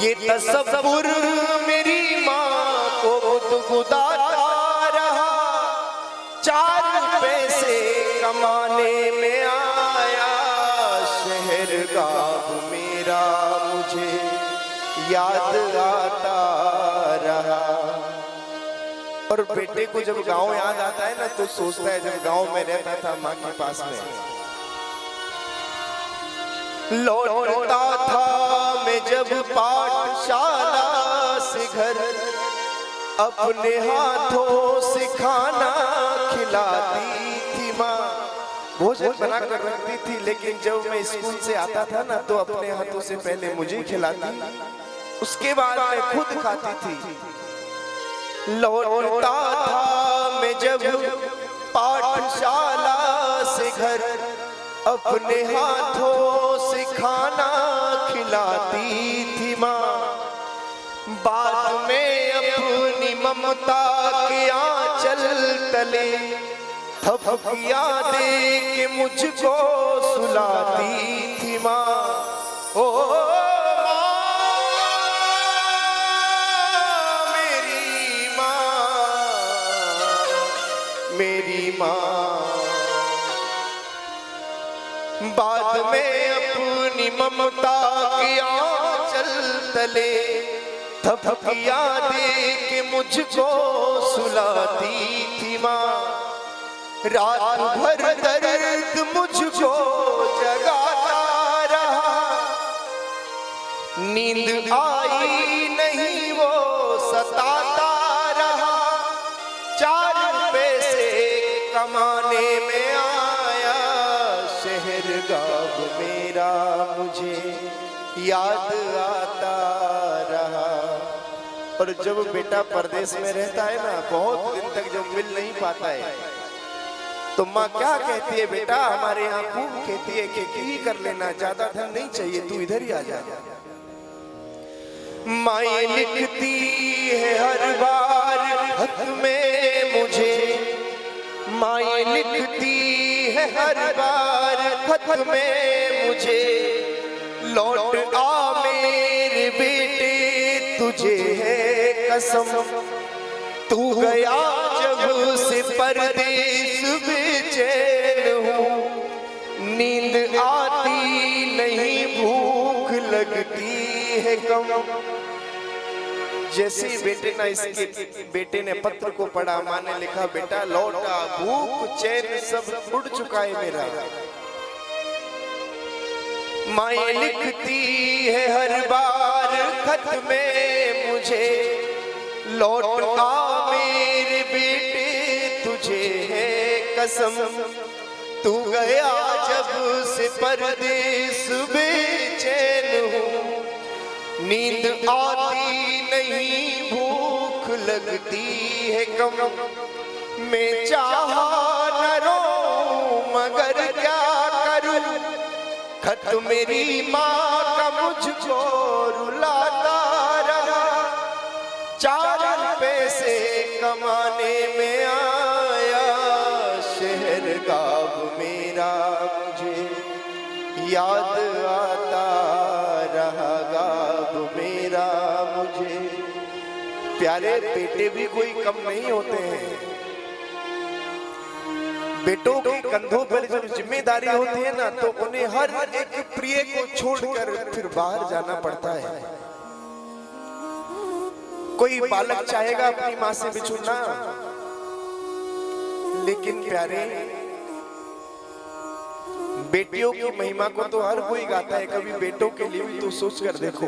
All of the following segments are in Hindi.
ये तसव्वुर मेरी माँ को गुदगुदाता रहा, 4 पैसे कमाने में आया शहरगाह मेरा, मुझे याद आता रहा। और बेटे को जब गांव याद आता है ना तो सोचता है जब गांव में रहता था माँ के पास में, लौटता था मैं जब पाठशाला से घर, अपने हाथों से खाना खिलाती थी माँ, भोजन बना कर रखती थी, लेकिन जब मैं स्कूल से आता था ना तो अपने हाथों से पहले मुझे खिलाती, उसके बाद मैं खुद खाती थी। लौटता था मैं जब पाठशाला से घर, अपने हाथों से खाना खिलाती थी माँ, बाद में अपनी ममता के आंचल तले थपकियां दे के मुझको सुलाती थी माँ। ओ मेरी माँ, बाद में अपनी ममता की आंचल तले थपकियां दे के मुझको सुलाती थी माँ, रात भर दर्द मुझको जगाता रहा, नींद आई नहीं वो सताता रहा, 4 पैसे कमाने में आया शहरगाह मेरा, मुझे याद आता रहा। और जब बेटा परदेश में रहता है ना, बहुत दिन तक जब मिल नहीं पाता है, तो माँ क्या कहती है, बेटा हमारे यहाँ खूब कहती है कि ही कर लेना, ज्यादा धन नहीं चाहिए, तू इधर ही आ जा। माँ लिखती है हर बार खत में मुझे, माँ लिखती है हर बार खत में मुझे, लौट आ मेरे बेटे तुझे है कसम, तू गया जब से परदेश बेचैन हूँ, नींद आती नहीं भूख लगती है कम। जैसे बेटे ना, इसके बेटे ने पत्र को पढ़ा, माँ ने लिखा बेटा लौटा, भूख चैन सब उड़ चुका है मेरा। माँ लिखती है हर बार खत में मुझे, लौट आ मेरे बेटे तुझे है कसम, तू गया जब से परदेश बेचैन हूँ, नींद आती नहीं भूख लगती है कम, मैं चाहा न रोऊं मगर क्या करूं, खत मेरी माँ का मुझको रुलाता रहा, 4 पैसे कमाने में आया शहरगाह मेरा, मुझे याद आता रहा गाँव मेरा मुझे। प्यारे बेटे भी कोई कम नहीं होते हैं, बेटों के कंधों पर जब जिम्मेदारी होती है ना, तो उन्हें हर एक प्रिय को छोड़कर फिर बाहर जाना पड़ता है। कोई बालक चाहेगा अपनी माँ से बिछुड़ना, लेकिन प्यारे बेटियों की महिमा को तो हर कोई गाता है, कभी बेटों के लिए भी तो सोच कर देखो।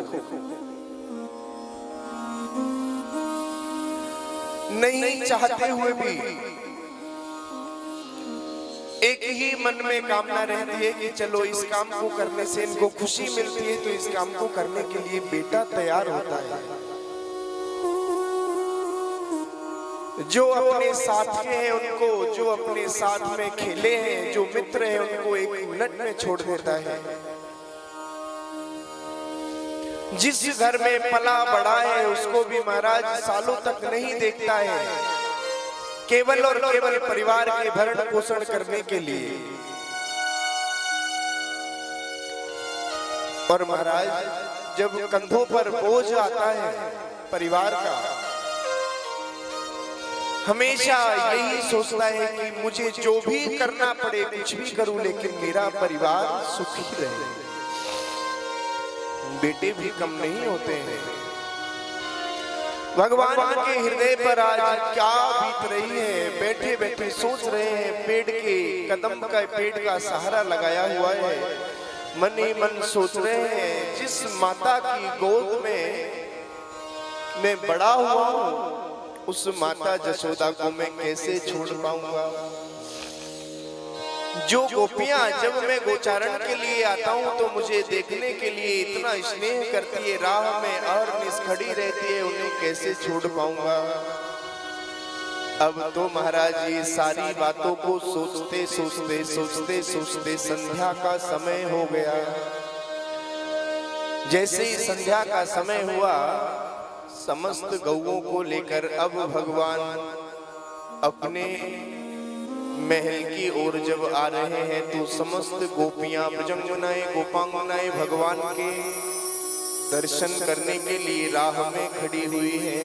नहीं चाहते हुए भी एक ही मन में कामना रहती है कि चलो इस काम को करने से इनको खुशी मिलती है, तो इस काम को करने के लिए बेटा तैयार होता है। जो अपने साथी हैं उनको, जो अपने साथ में खेले हैं, जो मित्र हैं उनको एक मिनट में छोड़ देता है। जिस घर में पला बड़ा है उसको भी महाराज सालों तक नहीं देखता है, केवल और केवल परिवार के भरण पोषण करने के लिए। और महाराज जब कंधों पर बोझ आता है परिवार का, हमेशा यही सोचता है कि मुझे जो भी करना पड़े, कुछ भी करूं, लेकिन मेरा परिवार सुखी रहे। बेटे भी कम नहीं होते हैं। भगवान के हृदय पर आज क्या बीत रही है, बैठे बैठे सोच रहे हैं। पेड़ के कदम का, पेड़ का सहारा लगाया हुआ है, मन ही मन सोच रहे हैं जिस माता की गोद में मैं बड़ा हुआ हूं, उस माता जसोदा को मैं कैसे छोड़ पाऊंगा। जो गोपियां जब मैं गोचारण के लिए आता हूं तो मुझे देखने के लिए इतना स्नेह करती है, राह में और निष्खड़ी रहती है, उन्हें कैसे छोड़ पाऊंगा। अब तो महाराज ये सारी बातों को सोचते सोचते सोचते सोचते संध्या का समय हो गया। जैसे ही संध्या का समय हुआ, समस्त गौओं को लेकर अब भगवान अपने महल की ओर जब आ रहे हैं तो समस्त गोपियां, भुजंगनाएं, गोपांगनाएं भगवान के दर्शन करने के लिए राह में खड़ी हुई हैं।